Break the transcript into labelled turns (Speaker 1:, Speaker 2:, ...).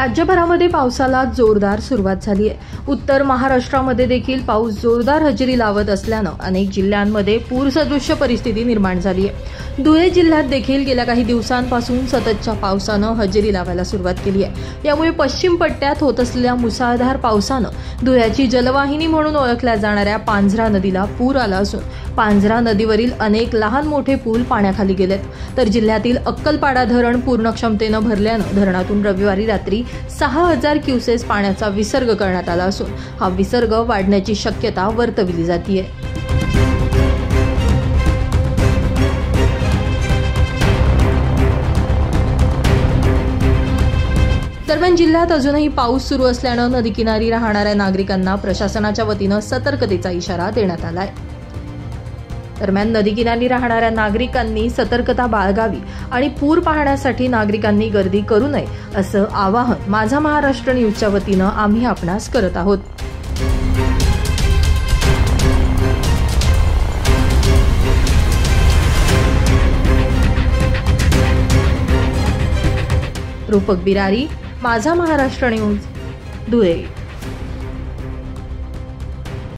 Speaker 1: राज्यभरामध्ये पावसाला जोरदार सुरुवात झाली आहे। उत्तर महाराष्ट्रामध्ये देखील पाऊस जोरदार हजेरी लावत असल्याने अनेक जिल्ह्यांमध्ये पूरसदृश्य परिस्थिती निर्माण झाली आहे। धुळे जिल्ह्यात देखील गेल्या काही दिवसांपासून सततच्या पावसाने हजेरी लावायला सुरुवात केली आहे। यामुळे पश्चिम पट्ट्यात होत असलेल्या मुसळधार पावसाने धुळ्याची जलवाहिनी म्हणून ओळखल्या जाणाऱ्या पांझरा नदीला पूर आला असून पांझरा नदीवरील अनेक लहान मोठे पूल पाण्याखाली गेलेत। तर जिल्ह्यातील अक्कलपाडा धरण पूर्ण क्षमतेने भरल्याने धरणातून रविवारी रात्री 6000 क्युसेस पाण्याचा विसर्ग करण्यात आला असून हा विसर्ग वाढण्याची शक्यता वर्तविली जाते। दरम्यान जिल्ह्यात अजूनही पाऊस सुरू असल्याने नदीकिनारी राहणाऱ्या नागरिकांना प्रशासनाच्या वतीने सतर्कतेचा इशारा देण्यात आलाय। दरम्यान नदीकिनारी राहणाऱ्या नागरिकांनी सतर्कता बाळगावी आणि पूर पाहण्यासाठी नागरिकांनी गर्दी करू नये असं आवाहन माझा महाराष्ट्र न्यूजच्या वतीने आम्ही आपणास करत आहोत। रूपक बिरारी, माझा महाराष्ट्र न्यूज, धुळे।